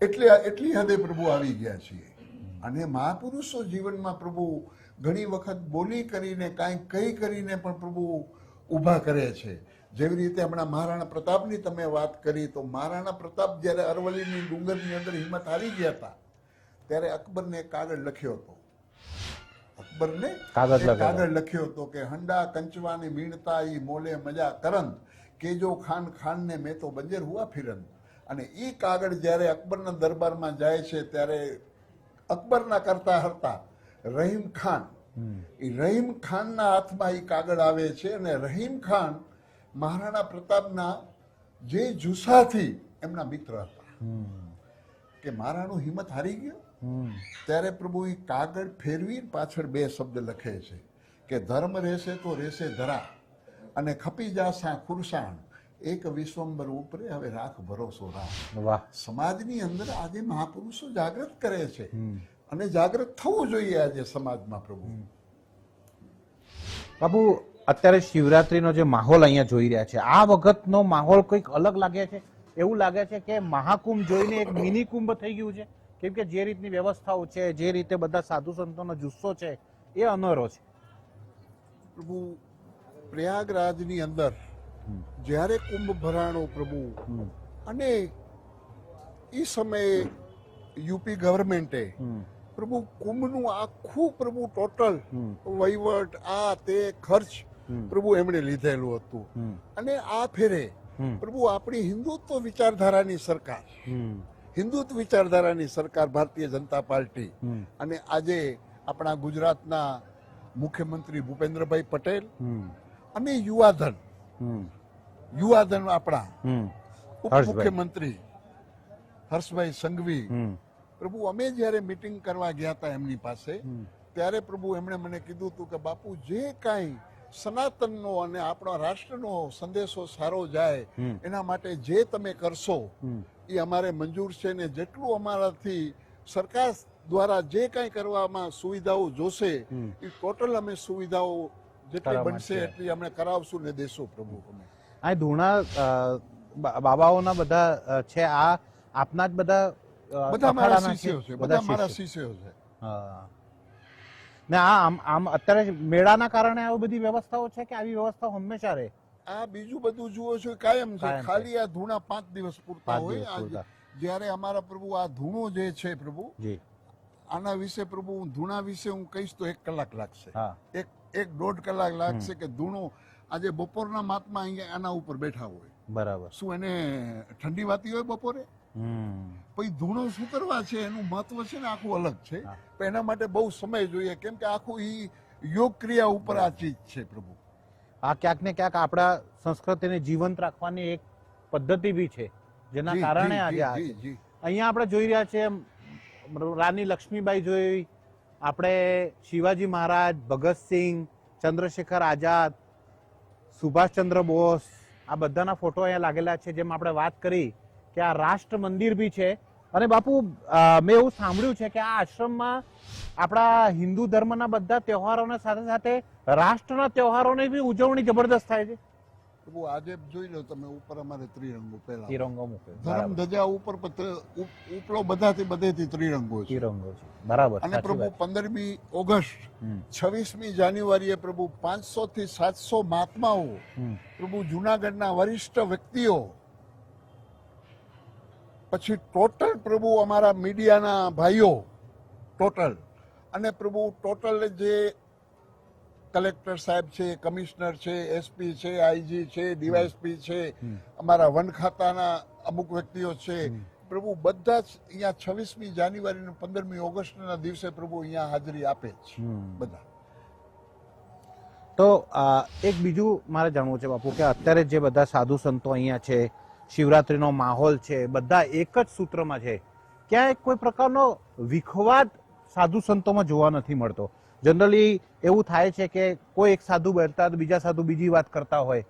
[SPEAKER 2] એટલી હદે પ્રભુ આવી ગયા છીએ. અને મહાપુરુષો જીવનમાં પ્રભુ ઘણી વખત બોલી કરીને કાંઈક કઈ કરીને પણ પ્રભુ ઊભા કરે છે. જેવી રીતે હમણાં મહારાણા પ્રતાપની તમે વાત કરી, તો મહારાણા પ્રતાપ જ્યારે અરવલ્લીની ડુંગરની અંદર હિંમત હારી ગયા હતા ત્યારે અકબરને એક કાગળ લખ્યો હતો. અકબરને કાગળ લખ્યો હતો કે હંડા કંચવાની મીણતા ઈ મોલે મજા કરંદ કે જો ખાન ખાન ને મેં તો બંજર હુઆ ફિરંદ. અને એ કાગળ જ્યારે અકબરના દરબારમાં જાય છે ત્યારે અકબરના કરતા હરતા રહીમ ખાન, એ રહીમ ખાનના હાથમાં એ કાગળ આવે છે. અને રહીમ ખાન મહારાણા પ્રતાપના જે જુસ્સાથી એમના મિત્ર હતા. કે મહારાણું હિંમત હારી ગયો ત્યારે પ્રભુ એ કાગળ ફેરવી પાછળ બે શબ્દ લખે છે કે ધર્મ રહેશે તો રહેશે ધરા અને ખપી જાસા ખુરસાણ એક વિશ્વંબર ઉપરે હવે રાખ ભરોસો રાખ. સમાજની અંદર આજે મહાપુરુષો જાગૃત કરે છે અને જાગૃત થવું જોઈએ આજે સમાજમાં પ્રભુ.
[SPEAKER 1] બાબુ અત્યારે શિવરાત્રીનો જે માહોલ અહીંયા જોઈ રહ્યા છે, આ વખતનો માહોલ કંઈક અલગ લાગે છે. એવું લાગે છે કે મહાકુંભ જોઈને એક મિની કુંભ થઈ ગયું છે, કેમ કે જે રીતની વ્યવસ્થાઓ છે, જે રીતે બધા સાધુ સંતોનો જુસ્સો છે એ અનોરો છે.
[SPEAKER 2] પ્રભુ પ્રયાગરાજની અંદર જ્યારે કુંભ ભરાણો પ્રભુ, અને એ સમયે યુપી ગવર્મેન્ટે પ્રભુ કુંભનું આખું પ્રભુ ટોટલ વહીવટ આ તે ખર્ચ પ્રભુ એમણે લીધેલું હતું. અને આ ફેરે પ્રભુ આપણી હિન્દુત્વ વિચારધારાની સરકાર, હિન્દુત્વ વિચારધારાની સરકાર ભારતીય જનતા પાર્ટી, અને આજે આપણા ગુજરાતના મુખ્યમંત્રી ભૂપેન્દ્રભાઈ પટેલ અને યુવાધન આપણા ઉપમુખ્યમંત્રી હર્ષભાઈ સંઘવી પ્રભુ, અમે જયારે મીટિંગ કરવા ગયા હતા એમની પાસે, ત્યારે પ્રભુ એમણે મને કીધું હતું કે બાપુ જે કાંઈ સનાતનનો અને આપણા રાષ્ટ્રનો સંદેશો સારો જાય એના માટે જે તમે કરશો એ અમારે મંજૂર છે, ને જેટલું અમારાથી સરકાર દ્વારા જે કાંઈ કરવામાં સુવિધાઓ જોશે એ ટોટલ અમે સુવિધાઓ જેટલી બનશે એટલી અમે કરાવશું ને દેશું પ્રભુ. અમે
[SPEAKER 1] આ ધૂણા બાબાઓના બધા છે, આ આપના જ બધા
[SPEAKER 2] મારા શિષ્યો છે, બધા મારા શિષ્યો છે.
[SPEAKER 1] ને આમ અત્યારે મેળાના કારણે આવી બધી વ્યવસ્થાઓ છે કે આવી વ્યવસ્થાઓ હંમેશા રહે?
[SPEAKER 2] આ બીજું બધું જુઓ છો કાયમ છે, ખાલી આ ધૂણા 5 દિવસ પૂરતા હોય. જયારે અમારા પ્રભુ આ ધૂણો જે છે પ્રભુ, આના વિશે પ્રભુ ધૂણા વિશે હું કહીશ તો 1 કલાક લાગશે, 1-1.5 કલાક લાગશે કે ધૂણો આજે બપોરના માતમાં અહીંયા આના ઉપર બેઠા હોય.
[SPEAKER 1] બરાબર.
[SPEAKER 2] શું એને ઠંડી વાતી હોય બપોરે? પછી ધૂણો શું કરવા છે એનું મહત્વ છે ને આખું અલગ છે, પણ એના માટે બહુ સમય જોઈએ, કેમ કે આખું ઈ યોગ ક્રિયા ઉપર આ ચીજ છે પ્રભુ.
[SPEAKER 1] આ ક્યાંક ને ક્યાંક આપણા સંસ્કૃતિને જીવંત રાખવાની એક પદ્ધતિ બી છે, જેના કારણે આજે અહીંયા આપણે જોઈ રહ્યા છીએ રાની લક્ષ્મીબાઈ જોઈ, આપણે શિવાજી મહારાજ, ભગતસિંહ, ચંદ્રશેખર આઝાદ, સુભાષચંદ્ર બોઝ, આ બધાના ફોટો અહીંયા લાગેલા છે. જેમ આપણે વાત કરી કે આ રાષ્ટ્ર મંદિર બી છે. અને બાપુ મેં એવું સાંભળ્યું છે કે આ આશ્રમમાં આપણા હિન્દુ ધર્મના બધા તહેવારોને સાથે સાથે રાષ્ટ્રના તહેવારોની બી ઉજવણી જબરદસ્ત થાય છે.
[SPEAKER 2] પ્રભુ આજે જોઈ લો તમે, ઉપર અમારે ત્રિરંગો પહેલા
[SPEAKER 1] તિરંગો મૂકે,
[SPEAKER 2] ધર્મ ધજા ઉપર ઉપલો બધેથી ત્રિરંગો છે.
[SPEAKER 1] બરાબર.
[SPEAKER 2] અને પ્રભુ 15મી ઓગસ્ટ 26મી જાન્યુઆરીએ પ્રભુ 500 થી 700 મહાત્માઓ પ્રભુ જુનાગઢના વરિષ્ઠ વ્યક્તિઓ, પછી ટોટલ પ્રભુ અમારા મીડિયાના ભાઈઓ ટોટલ, અને પ્રભુ ટોટલ જે કલેક્ટર સાહેબ છે, કમિશનર છે, એસપી છે, આઈજી છે, ડીવાયએસપી છે, અમારા વન ખાતાના અમુક વ્યક્તિઓ છે પ્રભુ, બધા જ અહીંયા 26મી જાન્યુઆરી અને 15મી ઓગસ્ટના દિવસે પ્રભુ અહીંયા હાજરી આપે છે બધા.
[SPEAKER 1] તો એક બીજું મારે જાણવું છે બાપુ કે અત્યારે જે બધા સાધુ સંતો અહીંયા છે, શિવરાત્રીનો માહોલ છે, બધા એક જ સૂત્રમાં છે, ક્યાંય કોઈ પ્રકારનો વિખવાદ સાધુ સંતોમાં જોવા નથી મળતો. જનરલી એવું થાય છે કે કોઈ એક સાધુ બેઠતા તો બીજા સાધુ બીજી વાત કરતા હોય.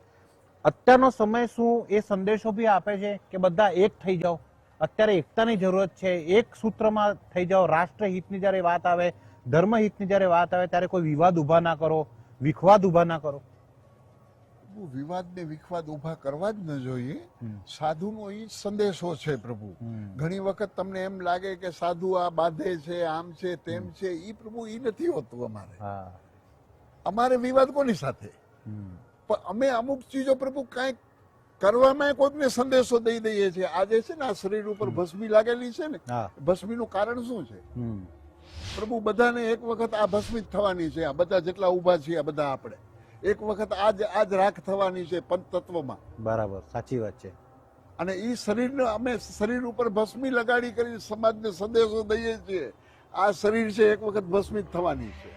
[SPEAKER 1] અત્યારનો સમય શું એ સંદેશો બી આપે છે કે બધા એક થઈ જાઓ, અત્યારે એકતાની જરૂરત છે, એક સૂત્રમાં થઈ જાઓ, રાષ્ટ્રહિતની જ્યારે વાત આવે, ધર્મહિતની જ્યારે વાત આવે ત્યારે કોઈ વિવાદ ઉભા ના કરો, વિખવાદ ઉભા ના કરો?
[SPEAKER 2] વિવાદ ને વિખવાદ ઉભા કરવા જ ન જોઈએ. સાધુનો ઈ સંદેશો છે પ્રભુ. ઘણી વખત તમને એમ લાગે કે સાધુ આ બાંધે છે, આમ છે, તેમ છે, ઈ પ્રભુ ઈ નથી હોતું. અમારે વિવાદ કોની સાથે? પણ અમે અમુક ચીજો પ્રભુ કાંઈક કરવામાં કોઈકને સંદેશો દઈ દઈએ છીએ. આજે છે ને આ શરીર ઉપર ભસ્મી લાગેલી છે ને, ભસ્મીનું કારણ શું છે પ્રભુ? બધાને એક વખત આ ભસ્મિત થવાની છે. આ બધા જેટલા ઉભા છીએ આ બધા આપણે એક વખત આજ રાખ થવાની છે પંચતત્વમાં.
[SPEAKER 1] બરાબર, સાચી વાત છે.
[SPEAKER 2] અને ઈ શરીરને અમે શરીર ઉપર ભસ્મી લગાડી કરી સમાજને સંદેશો દઈએ છીએ. આ શરીર છે એક વખત ભસ્મિત થવાની છે.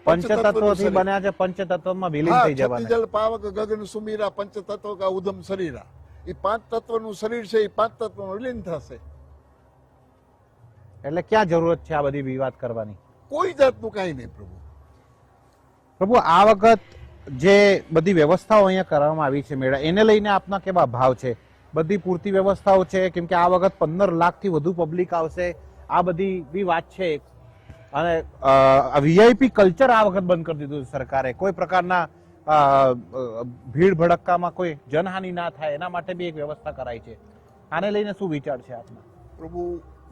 [SPEAKER 1] પંચતત્વોથી બન્યા છે, પંચતત્વમાં વિલીન થઈ જવાના.
[SPEAKER 2] જલ પાવક ગગન સુમીરા પંચતત્વ કા ઉદમ શરીરા. એ 5 તત્વનું શરીર છે, એ 5 તત્વનું વિલીન થશે.
[SPEAKER 1] એટલે ક્યાં જરૂરત છે આ બધી વિવાદ કરવાની?
[SPEAKER 2] કોઈ જાતનું કાંઈ નહીં પ્રભુ.
[SPEAKER 1] પ્રભુ આ વખત જે બધી વ્યવસ્થાઓ અહીંયા કરવામાં આવી છે મેળા, એને લઈને આપના કેવા ભાવ છે? બધી પૂરતી વ્યવસ્થાઓ છે? કેમ કે આ વખત 15 લાખથી વધુ પબ્લિક આવશે, આ બધી બી વાત છે. અને વીઆઈપી કલ્ચર આ વખત બંધ કરી દીધું સરકારે. કોઈ પ્રકારના ભીડ ભડક્કામાં કોઈ જનહાનિ ના થાય એના માટે બી એક વ્યવસ્થા કરાઈ છે. આને લઈને શું વિચાર છે આપના?
[SPEAKER 2] પ્રભુ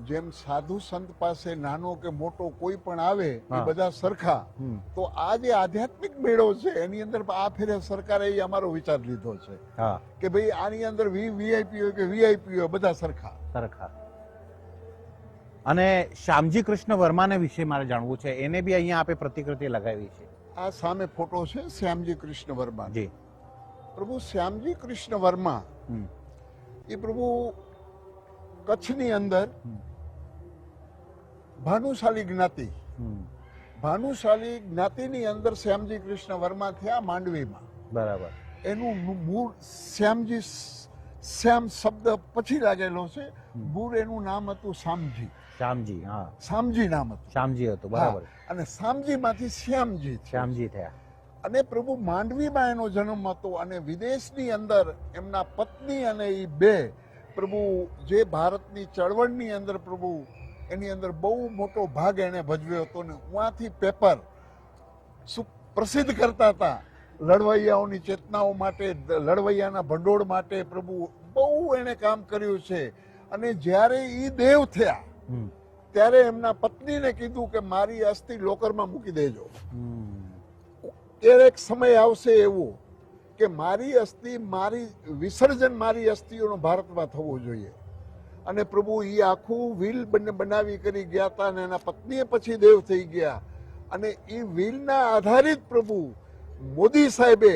[SPEAKER 2] જેમ સાધુ સંત પાસે નાનો કે મોટો કોઈ પણ આવે એ
[SPEAKER 1] હા.
[SPEAKER 2] બધા સરખા,
[SPEAKER 1] હમ.
[SPEAKER 2] તો આ જે આધ્યાત્મિક મેળો છે એની અંદર આ ફેરે સરકારે એ અમારો વિચાર લીધો છે
[SPEAKER 1] હા
[SPEAKER 2] કે ભાઈ આની અંદર વીઆઈપી હોય કે વીઆઈપી હોય બધા સરખા.
[SPEAKER 1] સરખા. અને શ્યામજી કૃષ્ણ વર્માને વિશે મારે જાણવું છે, એને બી અહીંયા આપે પ્રતિકૃતિ લગાવી છે.
[SPEAKER 2] આ સામે ફોટો છે શ્યામજી કૃષ્ણ વર્મા.
[SPEAKER 1] જી.
[SPEAKER 2] પ્રભુ શ્યામજી કૃષ્ણ વર્મા
[SPEAKER 1] હમ.
[SPEAKER 2] એ પ્રભુ કચ્છની અંદર
[SPEAKER 1] હમ.
[SPEAKER 2] ભાનુશાલી જ્ઞાતિ,
[SPEAKER 1] હમ.
[SPEAKER 2] ભાનુશાલી જ્ઞાતિની અંદર શ્યામજી કૃષ્ણ વર્મા થયા માંડવીમાં.
[SPEAKER 1] બરાબર.
[SPEAKER 2] એનું મૂળ શ્યામજી, શ્યામ શબ્દ પછી લાગેલો છે, મૂળ એનું નામ હતું શામજી.
[SPEAKER 1] શ્યામજી. હા
[SPEAKER 2] શામજી નામ હતું.
[SPEAKER 1] શ્યામજી હતું. બરાબર.
[SPEAKER 2] હા, અને શામજીમાંથી શ્યામજી થયા.
[SPEAKER 1] શ્યામજી થયા.
[SPEAKER 2] અને પ્રભુ માંડવીમાં એનો જન્મ હતો અને વિદેશની અંદર એમના પત્ની અને એ બે પ્રભુ જે ભારતની ચળવળની અંદર પ્રભુ એની અંદર બહુ મોટો ભાગ એને ભજવ્યો હતો ને ઉहाँથી પેપર પ્રસિદ્ધ કરતા હતા લડવૈયાઓની ચેતનાઓ માટે, લડવૈયાના ભંડોળ માટે. પ્રભુ બહુ એને કામ કર્યું છે. અને જ્યારે એ દેવ થયા
[SPEAKER 1] હમ.
[SPEAKER 2] ત્યારે એમના પત્નીને કીધું કે મારી અસ્થિ લોકરમાં મૂકી દેજો.
[SPEAKER 1] હમ.
[SPEAKER 2] એક સમય આવશે એવો કે મારી અસ્થિ, મારી વિસર્જન મારી અસ્થિઓનો ભારતમાં થવો જોઈએ. અને પ્રભુ એ આખું વ્હીલ બનાવી કરી ગયા હતા અને એના પત્નીએ પછી દેવ થઈ ગયા. અને એ વ્હીલના આધારિત પ્રભુ મોદી સાહેબે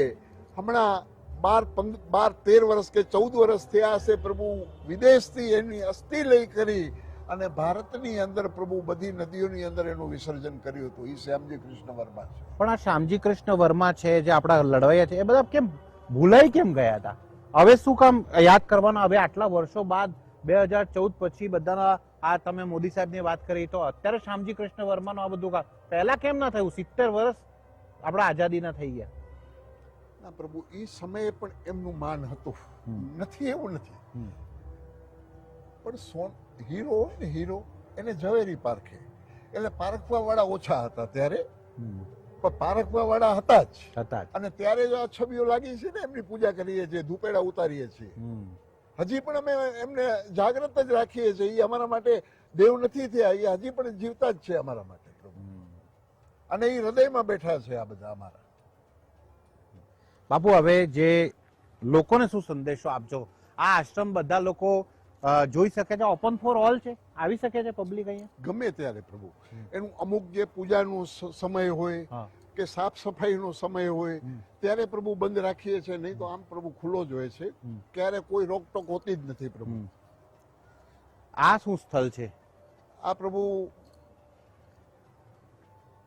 [SPEAKER 2] હમણાં 12-13 વર્ષ કે 14 વર્ષ થયા હશે પ્રભુ વિદેશથી એની અસ્થિ લઈ કરી અને ભારતની અંદર પ્રભુ બધી નદીઓની અંદર એનું વિસર્જન કર્યું હતું. એ શ્યામજી કૃષ્ણ વર્મા છે.
[SPEAKER 1] પણ આ શ્યામજી કૃષ્ણ વર્મા છે જે આપણા લડવૈયા છે, એ બધા કેમ ભૂલાઈ કેમ ગયા હતા? હવે શું કામ યાદ કરવાના? હવે આટલા વર્ષો બાદ 2014 પછી બધાના આ તમે મોદી સાહેબની વાત કરી તો અત્યારે શ્યામજી કૃષ્ણ વર્માનું આ બધું કામ પહેલા કેમ ના થયું? 70 વર્ષ આપણા આઝાદીના થઈ ગયા.
[SPEAKER 2] ના પ્રભુ એ સમયે પણ એમનું માન હતું, નથી એવું નથી. પણ હીરો હોય ને, હીરો એને ઝવેરી પારખે, એટલે પારખવા વાળા ઓછા હતા ત્યારે, પણ પારખવા વાળા હતા જ. અને ત્યારે જો આ છબીઓ લાગી છે ને એમની પૂજા કરીએ છીએ, ધૂપેડા ઉતારીએ છીએ. હજી પણ અમે એમને જાગ્રત જ રાખીએ છીએ. એ અમારા માટે દેવ નથી થયા, એ હજી પણ જીવતા જ છે અમારા માટે પ્રભુ. અને એ હૃદયમાં બેઠા છે આ બધા અમારા.
[SPEAKER 1] બાપુ, હવે જે લોકોને શું સંદેશો આપજો? આ આશ્રમ બધા લોકો જોઈ શકે છે? ઓપન ફોર ઓલ છે? આવી શકે છે પબ્લિક અહીંયા
[SPEAKER 2] ગમે ત્યારે પ્રભુ? એનું અમુક જે પૂજાનો સમય હોય કે સાફ સફાઈનો સમય હોય ત્યારે પ્રભુ બંધ રાખીએ છીએ, નહીં તો આમ પ્રભુ ખુલ્લો જ હોય છે. ક્યારે કોઈ રોકટોક હોતી જ નથી પ્રભુ.
[SPEAKER 1] આ શું સ્થળ છે?
[SPEAKER 2] આ પ્રભુ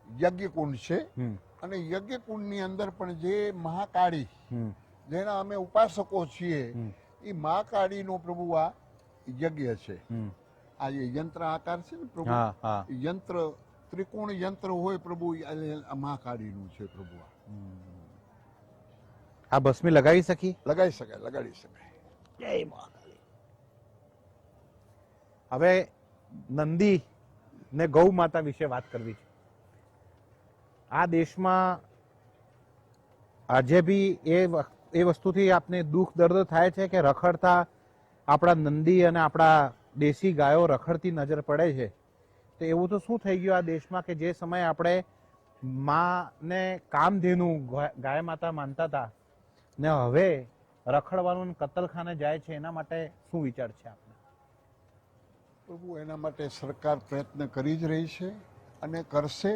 [SPEAKER 2] યજ્ઞકુંડ છે. અને યજ્ઞકુંડની અંદર પણ જે મહાકાળી, જેના અમે ઉપાસકો છીએ, એ મહાકાળીનો પ્રભુ આ યજ્ઞ છે. આ જે યંત્ર આકાર છે ને પ્રભુ, યંત્ર ત્રિકોણ યંત્ર હોય પ્રભુ, મહાકાળીનું છે પ્રભુ.
[SPEAKER 1] આ ભસ્મી લગાવી શકી?
[SPEAKER 2] લગાવી શકાય, લગાડી શકાય.
[SPEAKER 1] જય મહાકાળી. હવે નંદી ને ગૌ માતા વિશે વાત કરવી છે. આ દેશમાં આજે બી એ વસ્તુથી આપને દુઃખ દર્દ થાય છે કે રખડતા આપણા નંદી અને આપણા દેશી ગાયો રખડતી નજર પડે છે. તો એવું તો શું થઈ ગયું આ દેશમાં કે જે સમયે આપણે માને કામધેનુ ગાય માતા માનતા હતા ને હવે રખડવાનું કતલખાને જાય છે, એના માટે શું વિચાર છે આપને?
[SPEAKER 2] પ્રભુ એના માટે સરકાર પ્રયત્ન કરી જ રહી છે અને કરશે.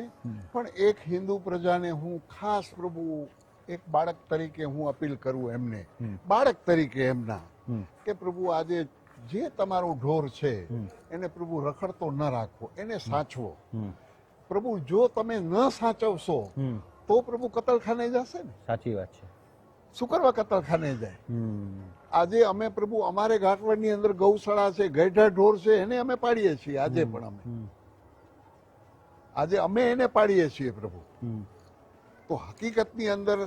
[SPEAKER 2] પણ એક હિન્દુ પ્રજાને હું ખાસ પ્રભુ એક બાળક તરીકે હું અપીલ કરું એમને, બાળક તરીકે એમના, કે પ્રભુ આજે જે તમારો ઢોર છે એને પ્રભુ રખડતો ન રાખવો, એને સાચવો. પ્રભુ જો તમે ન સાચવશો તો પ્રભુ કતલખાને જશે ને. સાચી વાત છે. શું કરવા કતલખાને જાય? આજે અમે પ્રભુ અમારે ઘાટવડની અંદર ગૌશાળા છે, ગઈઢા ઢોર છે, એને અમે પાડીએ છીએ. આજે પણ આજે અમે એને પાડીએ છીએ પ્રભુ. તો હકીકતની અંદર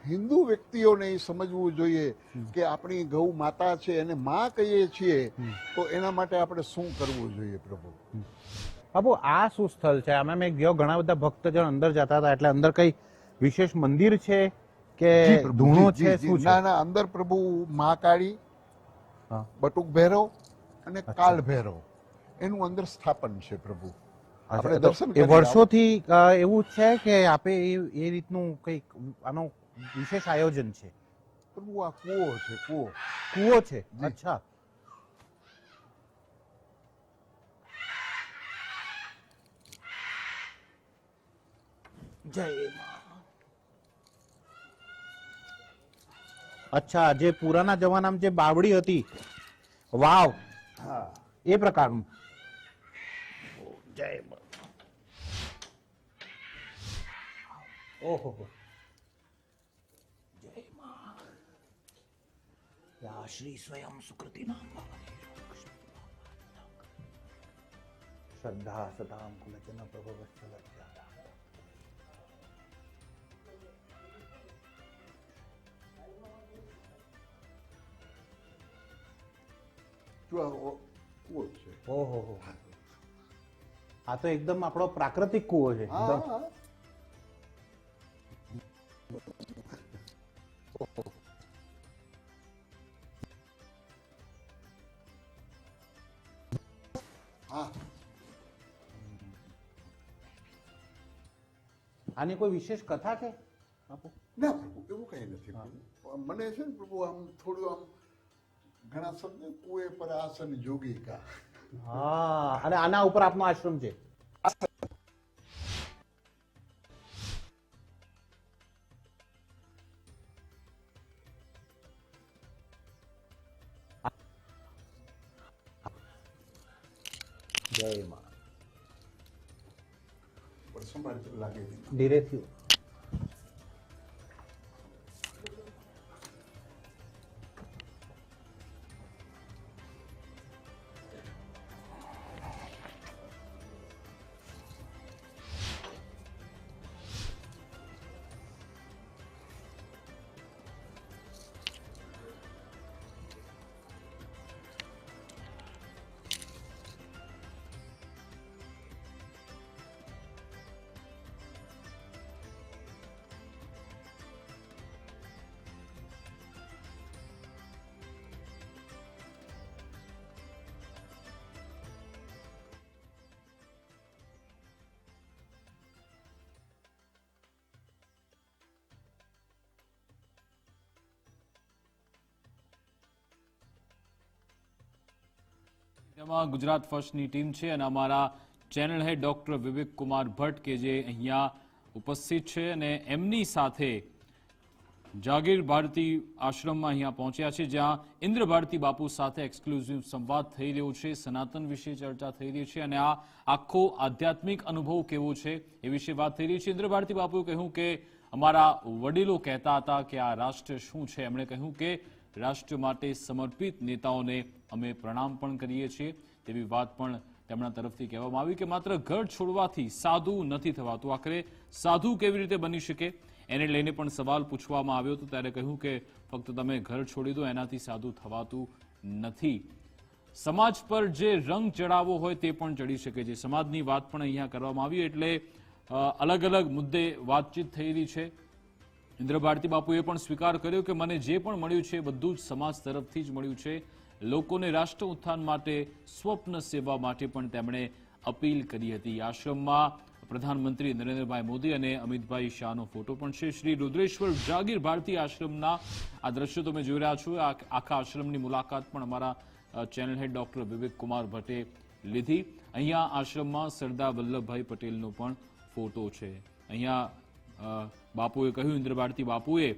[SPEAKER 2] હિન્દુ વ્યક્તિઓને એ સમજવું જોઈએ કે આપણી ગૌ માતા છે, એને માં કહીએ છીએ, તો એના માટે આપણે શું કરવું જોઈએ પ્રભુ?
[SPEAKER 1] બાબુ, આ શું સ્થળ છે? આમાં મેં ગયો, ઘણા બધા ભક્તજન અંદર જતા હતા, એટલે અંદર કઈ વિશેષ મંદિર છે કે ધૂણો છે? શું છે?
[SPEAKER 2] ના ના, અંદર પ્રભુ મહાકાળી, બટુક ભૈરવ અને કાલ ભૈરવ, એનું અંદર સ્થાપન છે પ્રભુ.
[SPEAKER 1] અચ્છા,
[SPEAKER 2] આપણે
[SPEAKER 1] તો
[SPEAKER 2] દર્શન
[SPEAKER 1] એ
[SPEAKER 2] કરી
[SPEAKER 1] વર્ષોથી એવું છે કે આપે એ રીતનું કંઈક આનો વિશેષ આયોજન છે?
[SPEAKER 2] પ્રભુ આ કૂવો છે, કૂવો.
[SPEAKER 1] કૂવો છે?
[SPEAKER 2] જી.
[SPEAKER 1] અચ્છા. જય માં. અચ્છા, જે પુરાના જમાનામાં જે બાવડી હતી, વાવ,
[SPEAKER 2] હા,
[SPEAKER 1] એ પ્રકારનું. જય માં. ઓહો, જય માં. યા શ્રી સ્વયં સુકૃતિ નામ શ્રદ્ધા સદામ કુલજન પ્રભવત્સલ.
[SPEAKER 2] જો આ કૂવો છે.
[SPEAKER 1] ઓહો, આ તો એકદમ આપણો પ્રાકૃતિક કૂવો છે.
[SPEAKER 2] હા,
[SPEAKER 1] એકદમ.
[SPEAKER 2] હા. હા,
[SPEAKER 1] આની કોઈ વિશેષ કથા છે બાપુ?
[SPEAKER 2] ના પ્રભુ એવું કઈ નથી પ્રભુ. મને છે ને પ્રભુ આમ થોડું આમ ઘણા શબ્દ કુએ પર આસન જોગી કા.
[SPEAKER 1] હા, અને આના ઉપર આપનો આશ્રમ છે. જય માં.
[SPEAKER 2] પણ સંભાળ લાગે છે.
[SPEAKER 1] ધીરેથી.
[SPEAKER 3] જેમાં ગુજરાત ફર્સ્ટની ટીમ છે અને અમારા ચેનલ હેડ ડોક્ટર વિવેક કુમાર ભટ્ટ કે જે અહીંયા ઉપસ્થિત છે અને એમની સાથે જાગીર ભારતી આશ્રમમાં અહીંયા પહોંચ્યા છે, જ્યાં ઇન્દ્ર ભારતી બાપુ સાથે એક્સક્લુઝિવ સંવાદ થઈ રહ્યો છે, સનાતન વિશે ચર્ચા થઈ રહી છે અને આ આખો આધ્યાત્મિક અનુભવ કેવો છે એ વિશે વાત થઈ રહી છે. ઇન્દ્ર ભારતી બાપુએ કહ્યું કે અમારા વડીલો કહેતા હતા કે આ રાષ્ટ્ર શું છે. એમણે કહ્યું કે રાષ્ટ્ર માટે સમર્પિત નેતાઓને અમે પ્રણામ પણ કરીએ છીએ. તેવી વાત પણ તેમના તરફથી કહેવામાં આવી કે માત્ર ઘર છોડવાથી સાધુ નથી થવાતું. આખરે સાધુ કેવી રીતે બની શકે એને લઈને પણ સવાલ પૂછવામાં આવ્યો હતો. ત્યારે કહ્યું કે ફક્ત તમે ઘર છોડી દો એનાથી સાધુ થવાતું નથી. સમાજ પર જે રંગ ચડાવવો હોય તે પણ ચડી શકે છે. સમાજની વાત પણ અહીંયા કરવામાં આવી. એટલે અલગ અલગ મુદ્દે વાતચીત થઈ રહી છે. ઇન્દ્ર ભારતી બાપુએ પણ સ્વીકાર કર્યો કે મને જે પણ મળ્યું છે બધું જ સમાજ તરફથી જ મળ્યું છે. લોકોને રાષ્ટ્ર ઉત્થાન માટે, સ્વપ્ન સેવા માટે પણ તેમણે અપીલ કરી હતી. આશ્રમમાં પ્રધાનમંત્રી નરેન્દ્રભાઈ મોદી અને અમિતભાઈ શાહનો ફોટો પણ છે. શ્રી રુદ્રેશ્વર જાગીર ભારતી આશ્રમના આ દ્રશ્યો તમે જોઈ રહ્યા છો. આખા આશ્રમની મુલાકાત પણ અમારા ચેનલ હેડ ડોક્ટર વિવેક કુમાર ભટ્ટે લીધી. અહીંયા આશ્રમમાં સરદાર વલ્લભભાઈ પટેલનો પણ ફોટો છે. અહીંયા બાપુએ કહ્યું, ઇન્દ્ર ભારતી બાપુએ,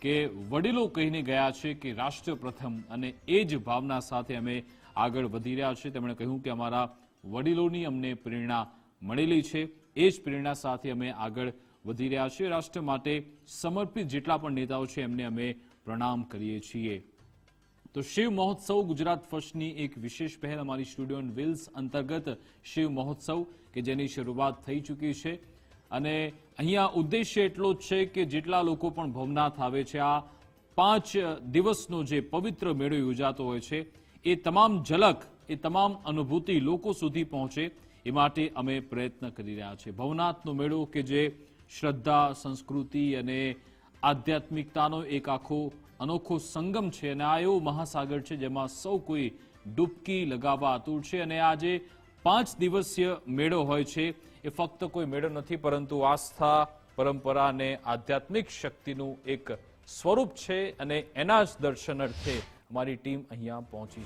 [SPEAKER 3] કે વડીલો કહીને ગયા છે કે રાષ્ટ્ર પ્રથમ અને એ જ ભાવના સાથે અમે આગળ વધી રહ્યા છીએ. તેમણે કહ્યું કે અમારા વડીલોની અમને પ્રેરણા મળેલી છે, એ જ પ્રેરણા સાથે અમે આગળ વધી રહ્યા છીએ. રાષ્ટ્ર માટે સમર્પિત જેટલા પણ નેતાઓ છે એમને અમે પ્રણામ કરીએ છીએ. તો શિવ મહોત્સવ ગુજરાત ફર્સ્ટની એક વિશેષ પહેલ અમારી સ્ટુડિયો ઓન વ્હીલ્સ અંતર્ગત શિવ મહોત્સવ કે જેની શરૂઆત થઈ ચૂકી છે અને અહીંયા ઉદ્દેશ્ય એટલો જ છે કે જેટલા લોકો પણ ભવનાથ આવે છે, આ 5 દિવસનો જે પવિત્ર મેળો યોજાતો હોય છે એ તમામ ઝલક, એ તમામ અનુભૂતિ લોકો સુધી પહોંચે એ માટે અમે પ્રયત્ન કરી રહ્યા છીએ. ભવનાથનો મેળો કે જે શ્રદ્ધા, સંસ્કૃતિ અને આધ્યાત્મિકતાનો એક આખો અનોખો સંગમ છે અને આ એવો મહાસાગર છે જેમાં સૌ કોઈ ડૂબકી લગાવવા આતુર છે અને આ જે 5 દિવસીય મેળો હોય છે એ ફક્ત કોઈ મેળો નથી, પરંતુ આસ્થા, પરંપરા અને આધ્યાત્મિક શક્તિનું એક સ્વરૂપ છે અને એના જ દર્શન અર્થે અમારી ટીમ અહીંયા પહોંચી